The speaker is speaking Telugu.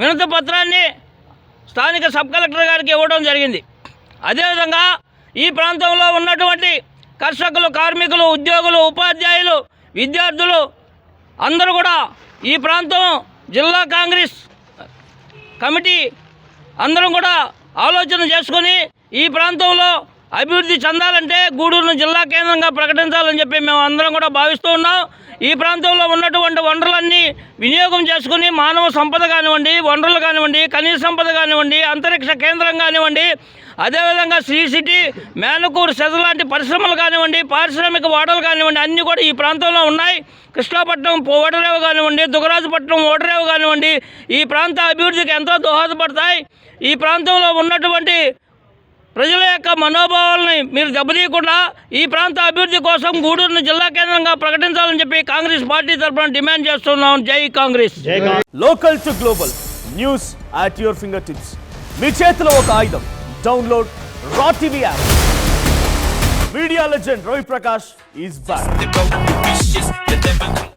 వినతి పత్రాన్ని స్థానిక సబ్ కలెక్టర్ గారికి ఇవ్వడం జరిగింది. అదేవిధంగా ఈ ప్రాంతంలో ఉన్నటువంటి కర్షకులు, కార్మికులు, ఉద్యోగులు, ఉపాధ్యాయులు, విద్యార్థులు అందరూ కూడా ఈ ప్రాంతం జిల్లా కాంగ్రెస్ కమిటీ అందరం కూడా ఆలోచన చేసుకొని ఈ ప్రాంతంలో అభివృద్ధి చెందాలంటే గూడూరును జిల్లా కేంద్రంగా ప్రకటించాలని చెప్పి మేము అందరం కూడా భావిస్తూ ఉన్నాం. ఈ ప్రాంతంలో ఉన్నటువంటి వనరులన్నీ వినియోగం చేసుకుని మానవ సంపద కానివ్వండి, వనరులు కానివ్వండి, ఖనిజ సంపద కానివ్వండి, అంతరిక్ష కేంద్రం కానివ్వండి, అదేవిధంగా శ్రీ సిటీ, మేనకూరు, సెజ లాంటి పరిశ్రమలు కానివ్వండి, పారిశ్రామిక వాడలు కానివ్వండి అన్నీ కూడా ఈ ప్రాంతంలో ఉన్నాయి. కృష్ణాపట్నం ఓడరేవు కానివ్వండి, దుగరాజపట్నం ఓడరేవు కానివ్వండి ఈ ప్రాంత అభివృద్ధికి ఎంతో దోహదపడతాయి. ఈ ప్రాంతంలో ఉన్నటువంటి ప్రజల యొక్క మనోభావాలని మీరు దెబ్బతీయకుండా ఈ ప్రాంత అభివృద్ధి కోసం గూడూరును జిల్లా కేంద్రంగా ప్రకటించాలని చెప్పి కాంగ్రెస్ పార్టీ తరఫున డిమాండ్ చేస్తున్నాం. జై Congress. Local to global news at your fingertips. మీ చేతిలో ఒక ఆయుధం. Download R TV app. Media legend Ravi Prakash is back.